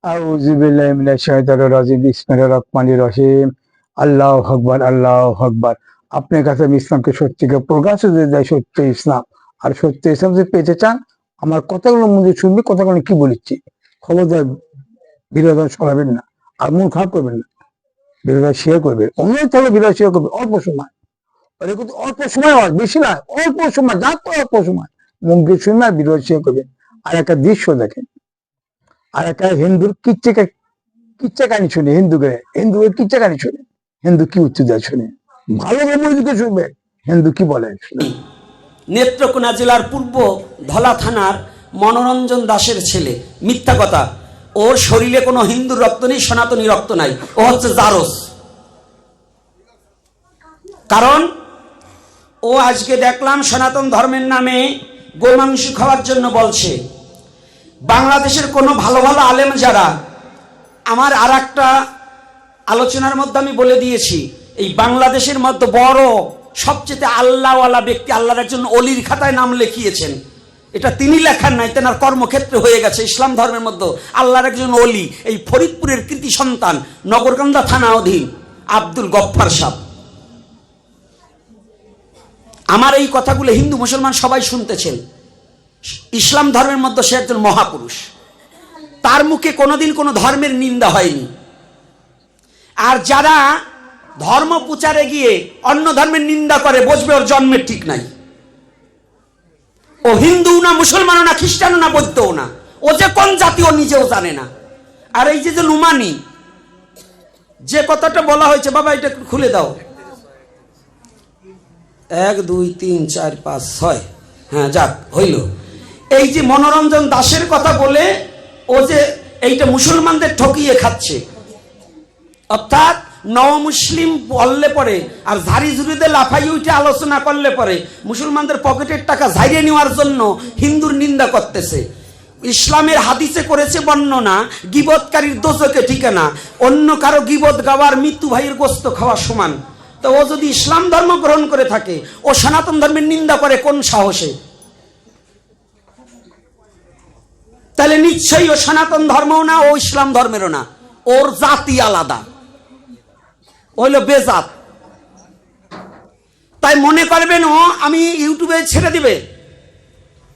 আউযু বিল্লাহি মিনাশ শাইতানির রাজিম বিসমিল্লাহির রহমানির রহিম। আল্লাহু আকবার, আল্লাহু আকবার। আপনার কাছে আমি ইসলামকে সত্যিকে প্রকাশ হতে দেয়, সত্য ইসলাম। আর সত্য ইসলাম যদি পেতে চান, আমার কথাগুলো মধ্যে শুনবে, কথাগুলো কি বলেছি। খবরদার বিরোধী সরাবেন না, আর মন খারাপ করবেন না। বিরোধী শেয়ার করবে, অনুরোধ থাকলে বিরোধী শেয়ার করবে অল্প সময়। ওটা কিন্তু অল্প সময় হয়, বেশি নয়, অল্প সময়, যা তো অল্প সময় মন দিয়ে শুনবে আর বিরোধী শেয়ার করবেন। আর একটা দৃশ্য দেখেন, আর একটা হিন্দুর কিচ্ছা কাহিনী শুনে, হিন্দুদের কিচ্ছা কাহিনী শুনে, হিন্দু কি উত্তর দেয় শুনে, ভালো মনোযোগে শুনবেন হিন্দু কি বলে। নেত্রকোনা জেলার পূর্ব ধলা থানার মনোরঞ্জন দাসের ছেলে, মিথ্যা কথা। ওর শরীরে কোনো হিন্দুর রক্ত নেই, সনাতনী রক্ত নাই, ও হচ্ছে জারস। কারণ ও আজকে দেখলাম সনাতন ধর্মের নামে গোমাংস খাওয়ার জন্য বলছে। বাংলাদেশের কোনো ভালো ভালো আলেম যারা, আমার আর একটা আলোচনার মধ্যে আমি বলে দিয়েছি, এই বাংলাদেশের মধ্যে বড় সবচেয়ে আল্লাহওয়ালা ব্যক্তি, আল্লাহর একজন অলির খাতায় নাম লিখিয়েছেন। এটা তিনি লেখার নাই, তেনার কর্মক্ষেত্রে হয়ে গেছে। ইসলাম ধর্মের মধ্যে আল্লাহর একজন অলি, এই ফরিদপুরের কৃতি সন্তান, নগরকান্দা থানা অধীন আব্দুল গফফার সাহেব। আমার এই কথাগুলো হিন্দু মুসলমান সবাই শুনতেছেন। ইসলাম ধর্মের মধ্যে সে একজন মহাপুরুষ, তার মুখে কোনোদিন কোনো ধর্মের নিন্দা হয়নি। আর যারা ধর্ম প্রচারে গিয়ে অন্য ধর্মের নিন্দা করে, বুঝবে ওর জন্মের ঠিক নাই। ও হিন্দু না, মুসলমানও না, খ্রিস্টানও না, বৌদ্ধও না। ও যে কোন জাতি ও নিজেও জানে না। আর এই যে লুমানি যে কথাটা বলা হয়েছে, বাবা এটা খুলে দাও, 1 2 3 4 5 6, হ্যাঁ যাক হইল। এই যে মনোরঞ্জন দাসের কথা বলে ও যে এইটা মুসলমানদের ঠকিয়ে খাচ্ছে, অর্থাৎ নবমুসলিম বললে পরে আর ঝাড়ি ঝুড়িতে লাফাই উঠে আলোচনা করলে পরে মুসলমানদের পকেটের টাকা ঝাড়িয়ে নেওয়ার জন্য হিন্দুর নিন্দা করতেছে। ইসলামের হাদিসে করেছে বর্ণনা, গীবতকারীর দোজকে ঠিকানা, অন্য কারো গীবত গাওয়ার মৃত্যু ভাইয়ের গোস্ত খাওয়া সমান। তো ও যদি ইসলাম ধর্ম গ্রহণ করে থাকে, ও সনাতন ধর্মের নিন্দা করে কোন সাহসে? তাহলে নিশ্চয়ই ও সনাতন ধর্মও না, ও ইসলাম ধর্মেরও না, ওর জাতি আলাদা, হইল বেজাত। তাই মনে করবেন ও আমি ইউটিউবে ছেড়ে দিবে।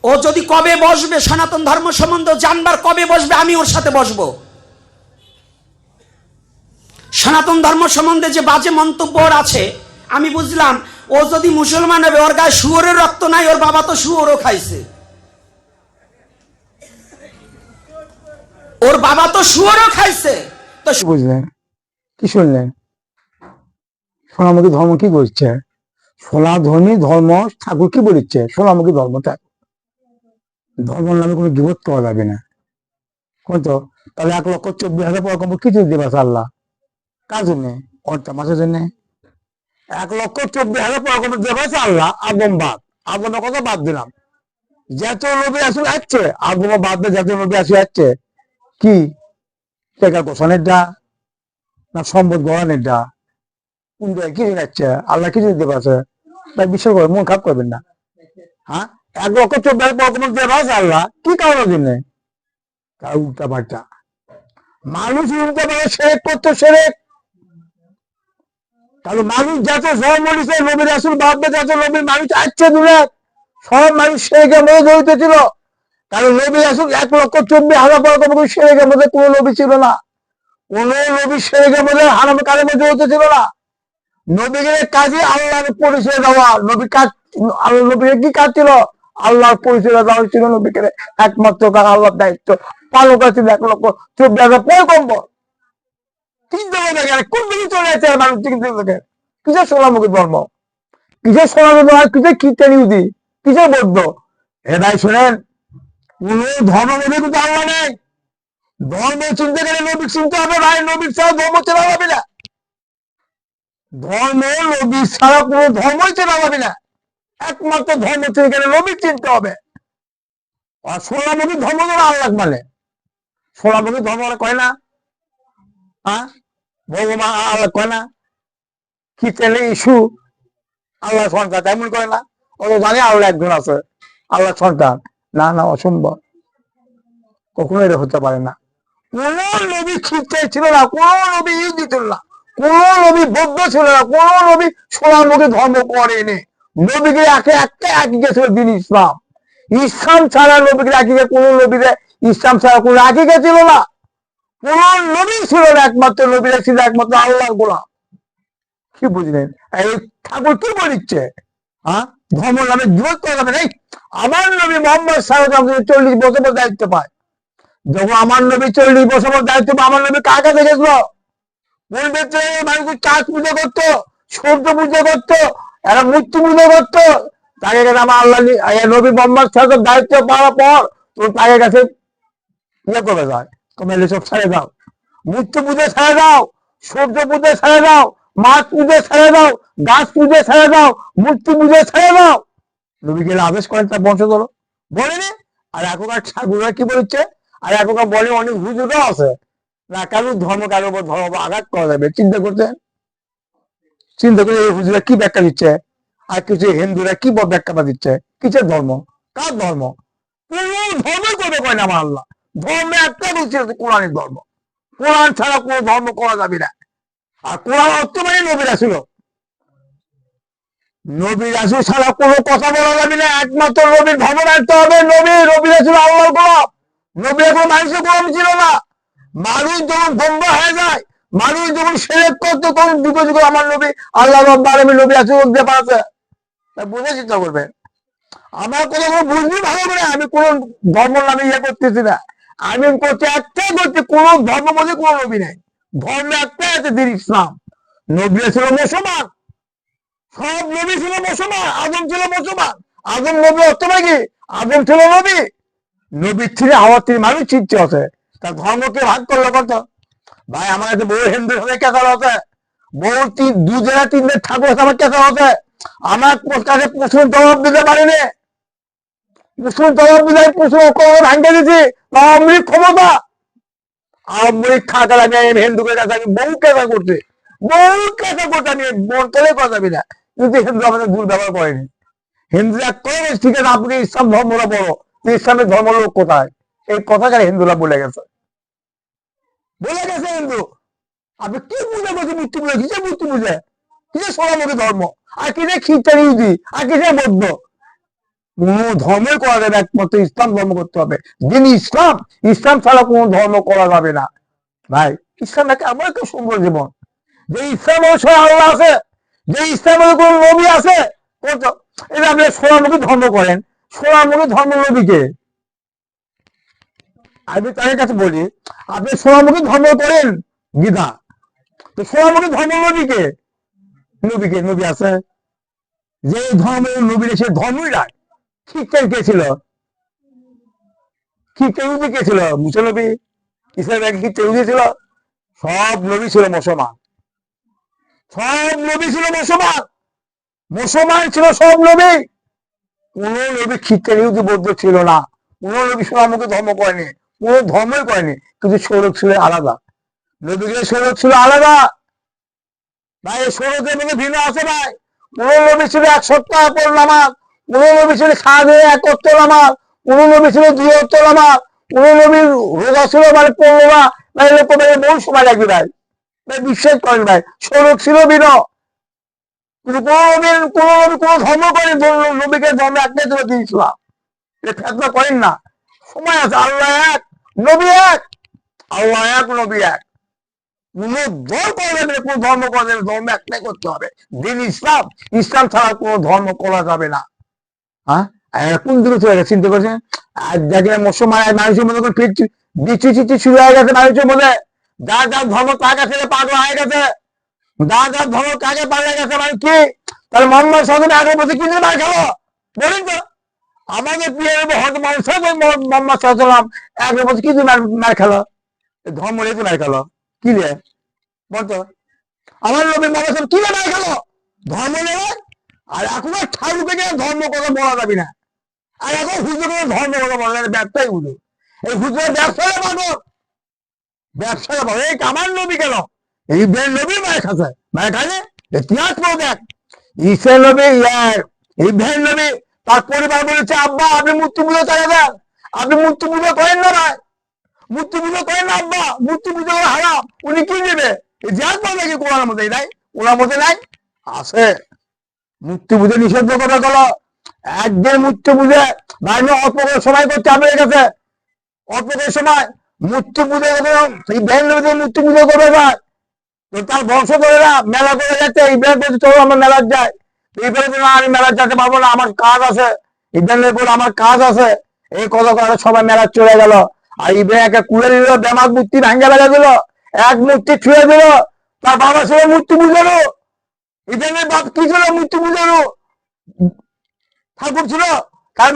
ও যদি কবে বসবে সনাতন ধর্ম সম্বন্ধে জানবার, কবে বসবে আমি ওর সাথে বসবো। সনাতন ধর্ম সম্বন্ধে যে বাজে মন্তব্য ওর আছে, আমি বুঝলাম ও যদি মুসলমান হবে, ওর গায়ে শুয়োরের রক্ত নাই, ওর বাবা তো শুয়োরও খাইছে, ওর বাবা তো শুয়োরও খাইছে। তো বুঝলেন কি শুনলেন? সোনামুখী ধর্ম কি বলছে? সোনাধর্মী ধর্ম ঠাকুর কি বলেছে? সোনামুখী ধর্ম ঠাকুর ধর্ম নামে কোনো গীবত করা যাবে না। কত? তাহলে 1,24,000 পয়গম্বর কি দিবে আল্লাহ? কার জন্য? অর্থ মাসের জন্য। 1,24,000 পয়গম্বর দেবে আল্লাহ। আদম বাদ, আদমের কথা বাদ দিলাম, যত নবী আসলে আসছে, আদম বাদ দিয়ে যত নবী আসে আসছে, কি টেকা গোসানের ডা না সম্পদ গড়ানের ডা? কি যাচ্ছে? আল্লাহ কিছু দিতে পারছে তাই বিশ্বাস করে মন খারাপ করবেন না। হ্যাঁ, 1,24,000 পয়গম্বর দেবে আল্লাহ, কি কারণের জন্য? তার উল্টা পাল্টা মানুষ উল্টা পাল্টা সেরেক করতো, সেরেক। তাহলে মানুষ যাতে ধর্ম নিছে, নবীর রাসূল ভাববে যাতে নবীর মানুষ আসছে দূরে, সব মানুষ সেরেকের মধ্যে জড়িত ছিল। কারণ নবী রাসূল 1,24,000 পয়গম্বর সেরেকের মধ্যে কোনো নবী ছিল না, কোন নবী সেরেকের মধ্যে হারাম কালামে জড়িত ছিল না। নবীর কাজে আল্লাহর পরিচয় দেওয়া, নবী কাজ, নবীর কি কাজ ছিল? আল্লাহর পরিচয় দেওয়া ছিল নবীকে, একমাত্র কাজ, আল্লাহর দায়িত্ব পালন করেছিল 1,24,000 পয়গম্বর। চিন্তা করে দেখেন কোন দিকে চলে যাচ্ছে মানুষ, চিন্তা দেখেন। কিসের সোনামুখী ধর্ম, কিসের সোনামুখী ধর্ম, কিসের খ্রিস্টান ইহুদি, কিসের বৌদ্ধ? এ ভাই শোনেন, কোন ধর্ম নবী কিন্তু আল্লাহ নেই। ধর্ম চিনতে গেলে নবী চিনতে হবে ভাই, নবীর ছাড়া ধর্ম চেনা যাবে না। ধর্ম নবীর ছাড়া কোনো ধর্মই চেনা যাবে না। একমাত্র ধর্ম চিনতে গেলে নবী চিনতে হবে। আর সোনামুখী ধর্ম যেন আল্লাহ মানে, সোনামুখী ধর্ম কয় না, হ্যাঁ ভগবান আল্লাহ কয় না, কি ছেলে ইস্যু আল্লাহ সন্তান, তেমন করে না। ও জানে আল্লাহ একজন আছে, আল্লাহ সন্তান। না না, অসম্ভব, কখনো এটা হতে পারে না। কোন নবী খ্রিস্টান ছিল না, কোন নবী ইহুদি ছিল না, কোন নবী বৌদ্ধ ছিল না, কোন নবী সোনামুখী ধর্ম করেনি। নবীকে একে একটা আকিকা ছিল দিন ইসলাম। ইসলাম ছাড়া নবীকে আকিকা, কোন নবীরে ইসলাম ছাড়া কোন আকিকা ছিল না। কোন নবী ছিল না, একমাত্র নবীরা ছিল একমাত্র আল্লাহর গোলাম। কি বুঝলেন? এই ঠাকুর কি বলিচ্ছে? হ্যাঁ, ধর্ম নামে বিরোধ করা যাবে না। আমার নবী মোহাম্মদ সাল্লাল্লাহু আলাইহি ওয়াসাল্লাম 40 বছর পর দায়িত্ব পায়। যখন আমার নবী 40 বছর পর দায়িত্ব পায়, আমার নবী কার কাছে গেছিল? কোন ক্ষেত্রে মানুষ চাঁদ পুজো করতো, সূর্য পুজো করতো, এরা মূর্তি পুজো করতো। তাকে কাছে আমার আল্লাহ নবী মোহাম্মদ সাল্লাল্লাহু দায়িত্ব পাওয়ার পর তুমি তাকে কাছে ইয়ে করে যায়, তোমার এসব ছেড়ে দাও, মূর্তি পুজো ছেড়ে দাও, সূর্য পুজো ছেড়ে দাও, মাছ পুজো ছেড়ে দাও, গাছ পুজো ছেড়ে দাও, মূর্তি পুজো ছেড়ে দাও। নবী গেলে আদেশ করেন তার বংশধর, বলেনি? আর এখনকার ঠাকুররা কি বলছে? আর এখনকার বলে অনেক হুজুরও আছে না, কারোর ধর্ম কারোর উপর ধর্ম আঘাত করা যাবে। চিন্তা করছেন? চিন্তা করে এই হুজুরা কি ব্যাখ্যা দিচ্ছে, আর কিছু হিন্দুরা কি ব্যাখ্যা দিচ্ছে? কিসের ধর্ম? কার ধর্ম? কোন ধর্ম করবে কয় না আমার আল্লাহ। ধর্ম একটা বলছে, কোরআনের ধর্ম। কোরআন ছাড়া কোনো ধর্ম করা যাবে না। আর কোরআন অর্থ মানে নবী রাসূল। নবী রাসূল ছাড়া কোনো কথা বলা যাবে না। একমাত্র নবীর ধর্ম রাখতে হবে। নবী রাসূল আল্লাহর গোলাম। নবী এখন মানুষের গোলাম ছিল না। মানুষ যখন গোমরা হয়ে যায়, মানুষ যখন শিরক করতো, তখন যুগে যুগে আমার নবী আল্লাহ রাব্বুল আলামিন নবী রাসূল দিয়ে পাঠাতে। বুঝে চিন্তা করবেন। আমার কথা কোনো বুঝবি ভালো করে। আমি কোন ধর্ম নামে ইয়ে করতেছি না। আমি করছি একটাই করছি, কোন ধর্ম মধ্যে কোন নবী নাই। ধর্ম একটাই আছে, দিন ইসলাম। নবী ছিল মুসলমান, সব নবী ছিল মুসলমান। আদম ছিল মুসলমান। আদম নবী অর্থ নাকি? আদম ছিল নবী। নবীর থেকে হওয়ার তিনি মানুষ সৃষ্টি হচ্ছে। তার ধর্মকে ভাগ করলো কত? ভাই আমার কাছে বউ হিন্দু সাথে কেসার হচ্ছে, বউ দু জায়গায় 3 দিন ঠাকুর সাথে আমার কেসার হচ্ছে। আমার কাছে প্রশ্ন জবাব দিতে পারিনি। প্রশ্ন জবাব দিতে প্রশ্ন ভাঙতে দিচ্ছি। আওয়ামী ক্ষমতা, আওয়ামী খাতা আমি হিন্দুকে কাছে আমি বহু কেসা করছি, বহু কেসা করছি। আমি বলতে কথা যাবি না, কিন্তু হিন্দু আমাদের ভুল ব্যবহার করেনি। হিন্দুরা করে ঠিক আছে, আপনি ইসলাম ধর্মরা বড়, ইসলামের ধর্ম লোক কোথায়? এই কথাটা হিন্দুরা বলে গেছে, বলে গেছে হিন্দু। আপনি কি বুঝে বলছি? মূর্তি বুঝে, কিসে মূর্তি বুঝে, কিসে সোনামুখী ধর্ম, আর কিসে খ্রিস্টান ইহুদি, আর কিসে বৌদ্ধ? কোন ধর্মের করা যাবে, একমাত্র ইসলাম ধর্ম করতে হবে। দিন ইসলাম, ইসলাম ছাড়া কোন ধর্ম করা যাবে না। ভাই ইসলাম একটা এমন একটা সুন্দর জীবন, যে ইসলাম অনুসারে আল্লাহ আছে, যে ইসলামের কোন নবী আছে। এটা আপনি সোনামুখী ধর্ম করেন, সোনামুখী ধর্ম নবীকে আমি তাদের কাছে বলি, আপনি সোনামুখী ধর্ম করেন গীতা, তো সোনামুখী ধর্ম নবীকে, নবীকে নবী আছে, যে ধর্মের নবী সে ধর্মই রায়। খ্রিস্টান কে ছিল? খ্রিস্টান কে ছিল? মুসা নবী। ইসলাম খ্রিস্টান ছিল? সব নবী ছিল মুসলমান, সব নবী ছিল মুসলমান, মুসলমান ছিল সব নবী। কোন নবী খ্রিস্টান ইহুদি বৌদ্ধ ছিল না। কোন নবী সোনামুখী ধর্ম করেনি, কোন ধর্মই করেনি। কিন্তু স্বরূপ ছিল আলাদা, নবীদের স্বরূপ ছিল আলাদা। ভাই স্বরূপের মধ্যে ভিন্ন আছে ভাই। কোন নবী ছিল 1 সপ্তাহ পর নামাজ, কোন নবী ছিল সাড়ে 1 ওয়াক্ত নামাজ, কোন নবী ছিল 2 ওয়াক্ত নামাজ, কোন নবীর রোজা ছিল মানে 15 না, ভাই এরকম বহু সময় লাগবে ভাই। ভাই বিশ্বাস করেন ভাই, স্বরূপ ছিল ভিন্ন। কিন্তু কোন নবী কোন ধর্ম করেন, নবীকে ধর্ম একটাই ছিল দিন ইসলাম। এটা ফেতনা করেন না, সময় আছে। আল্লাহ এক, নবী এক, আল্লাহ এক, নবী এক। কোন দল করা যাবে না, কোন ধর্ম করা যাবে, ধর্ম একটাই করতে হবে, দিন ইসলাম। ইসলাম ছাড়া কোন ধর্ম করা যাবে না। হ্যাঁ, কোন দিকে চলে গেছে চিন্তা করছেন? আর দেখেন মুসলমান মানুষের মধ্যে বিচি চিচি শুরু হয়ে গেছে মানুষের মধ্যে। যার যার ধর্ম তার কাছে পাগল হয়ে গেছে, যার যার ধর্ম কাকে পাল্লে গেছে। মানে কি তাহলে মোহাম্মদ সাল্লাল্লাহু আলাইহি ওয়াসাল্লাম কি মার খেলো? বলেন তো। আমাদের প্রিয় হয়তো মোহাম্মদ সাল্লাল্লাহু আলাইহি ওয়াসাল্লাম 1 বছর কি মার খেলো? ধর্ম রেখে মার খেলো কি রে বলতো? আমার নবী মোহাম্মদ কি মার খেলো? ধর্ম নেবে। আর এখন ঠাকুর থেকে ধর্ম কথা বলা যাবে না। আর এখন হুজুরের ধর্ম কথা বলা যাবে, ব্যবসায়ী হুজুর। এই হুজুরের ব্যবসায় পাবো, ব্যবসায় পাবো। এই আমার নবী কেন? এই নবী মায়ের খাচ্ছে, মায়ের খানে ইতিহাস পড়ে দেখ। ঈসা নবী, এই ভেন নবী তার পরিবার বলেছে, আব্বা আপনি মূর্তি পুজো চালিয়ে দেন, আপনি মূর্তি পুজো করেন না ভাই। মূর্তি পুজো করে না আব্বা, মূর্তি পুজো করে হারাম। উনি কি দেবে? যার পর নাকি কোরআনের মধ্যে নাই, ওনার মধ্যে নাই, আছে। মূর্তি পুজো নিষিদ্ধ করে গেল। একদিন মূর্তি পুজো ভাই অল্প করে সময় করতে হবে, গেছে অল্প করে সময় মূর্তি পুজো করে ইব্রাহিম নবী মূর্তি পুজো করবে ভাই। তো তার বংশধরেরা মেলা করে যাচ্ছে, ইব্রাহিম বলছে চলো আমরা মেলার যাই। ইব্রাহিম বলে, না আমি মেলার যেতে পারবো না, আমার কাজ আছে। ইব্রাহিম বলে আমার কাজ আছে। এই কথা করে সবাই মেলা চলে গেল। আর ইব্রাহিমকে কুলে দিল, বেমাক মূর্তি ভাঙ্গে ফেলে দিল, এক মূর্তি ছুঁয়ে দিল। তার বাবা ছিল মূর্তি পুজোরও। ইব্রাহিমের বাপ কি ছিল? মূর্তি পুজোরও ঠাকুর ছিল, তার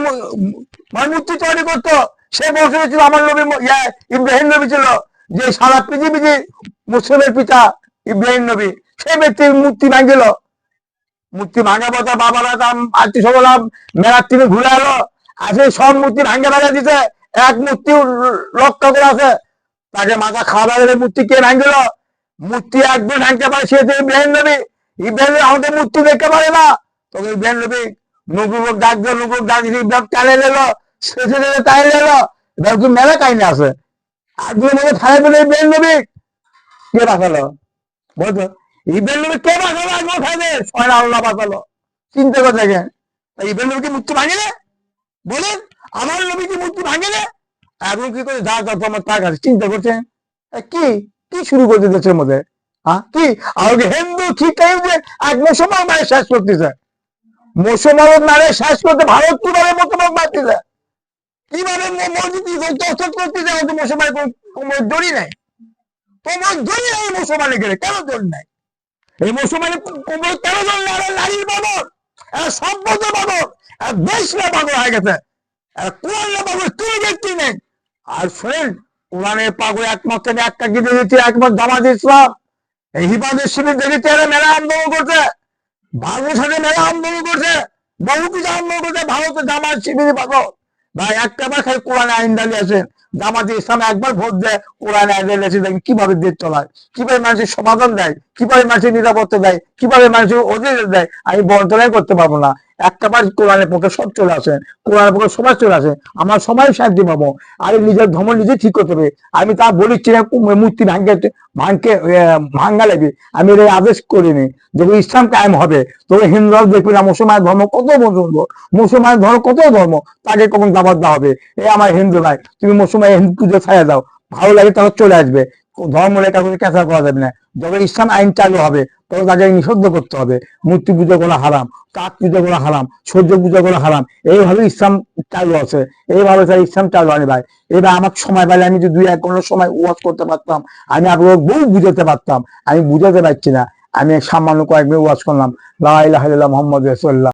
মানে মূর্তি তৈরি করতো। সে বংশ ছিল আমার নবী ইব্রাহিম নবী ছিল, যে সারা পৃথিবীতে মুসলিমের পিতা ইব্রাহিম নবী। সেই ব্যক্তির মূর্তি ভাঙিল। মূর্তি ভাঙা পথে বাবারা আত্মীয় স্বজন মেলার থেকে ঘুরে এলো, আসে সব মূর্তি ভাঙে ফেলে দিতে। এক মূর্তি লক্ষ্য করে আছে, তাকে মাথা খাওয়া গেলে মূর্তি কে ভাঙিল? মূর্তি একদিন ভাঙতে পারে, সে ইব্রাহিম নবী। ইব্রাহিম নবী আমাদের মূর্তি দেখতে পারে না। তখন ইব্রাহিম নবী নবুবক ডাক দিল, নবুবক ডাক দিয়ে ইব্রাহিম টানে নিলো, শেষে দিলে টানে নিলো। এবার কি মেলা কাহিনী আছে। একদিনের মধ্যে ফায়ার পেলে ইব্রাহিম নবী কে বাঁচালো? বলতো ইব্রাহিম নবী কে বাঁচালো? একবার ফাইলে ছয় আল্লাহ বাঁচালো। চিন্তা করে দেখেন, ইব্রাহিম নবী কি মূর্তি ভাঙিলে? বলেন, আমার নবী কি মূর্তি ভাঙিলে? এখন কি করে যা যা তোমার তার কাছে চিন্তা করছেন, কি কি শুরু করতে দেশের মধ্যে? হ্যাঁ কি আর হিন্দু ঠিক যে এক মুসলমান মায়ের শেষ করতেছে, মুসলমান মারে শেষ করতে ভারত কিভাবে মুসলমান মারতেছে, কিভাবে মসজিদ করতেছে? মুসলমান কোমর দড়ি নাই, কোমর দড়ি নাই মুসলমানের গেলে কেন দড়ি নাই? এই মুসলমানের কোমর কেন দড়ি নাই? নারীর বাবর, সম্পদের বাবর, দেশ না পাগল হয়ে গেছে, কোরআন না পাগল, তুই ব্যক্তি নেই। আর শোনেন, কোরআনের পাগল একমাত্র একটা কি দিয়েছে, একমাত্র জামাত ইসলাম। এই হিফাজত শিবির দেখেছে, এরা মেলা আন্দোলন করছে, ভারতের সাথে মেলা আন্দোলন করছে, বহু কিছু আন্দোলন করছে। ভারতের জামাত শিবির পাগল ভাই, একটা বার খালি কোরআনে আইন ডালিয়ে আসেন। জামাতে ইসলাম একবার ভোট দেয়, কোরআনে আইন ডালিয়ে আসে, দেখেন কিভাবে দেশ চলায়, কিভাবে মানুষের সমাধান দেয়, কিভাবে মানুষের নিরাপত্তা দেয়, কিভাবে মানুষের অধিকার দেয়। আমি বর্ণনাই করতে পারবো না। একটা বার কোরআনের পক্ষে সব চলে আসেন, কোরআনের পক্ষে সবাই চলে আসে, আমার সবাই শান্তি পাবো। আর নিজের ধর্ম নিজে ঠিক করতে হবে। আমি তা বলিচ্ছি না মূর্তি ভাঙ্গা লাগবে, আমি এর আদেশ করিনি। যখন ইসলাম কায়েম হবে তবে হিন্দুরাও দেখবে না মুসলমান ধর্ম কত মুসলমান ধর্ম কত ধর্ম, তাকে কখন দাবাত দেওয়া হবে? এই আমার হিন্দু ভাই, তুমি মুসলমান হিন্দু পুজো ছাড়া দাও, ভালো লাগে তাহলে চলে আসবে। ধর্ম লেখা করে ক্যাঁচা করা যাবে না। যখন ইসলাম আইন চালু হবে তখন তাকে নিষিদ্ধ করতে হবে। মূর্তি পুজো করা হারাম, কাঠ পুজো করা হারাম, সূর্য পুজো করা হারাম। এইভাবে ইসলাম চালু আছে, এইভাবে তাই ইসলাম চালু আনি ভাই। এবার আমার সময় পেলে আমি যদি কোনো সময় ওয়াজ করতে পারতাম, আমি আপনাকে বহু বুঝাতে পারতাম। আমি বুঝাতে পারছি না, আমি সামান্য কয়েক মিনিট ওয়াজ করলাম, লা ইলাহা ইল্লাল্লাহ মুহাম্মাদুর রাসূলুল্লাহ।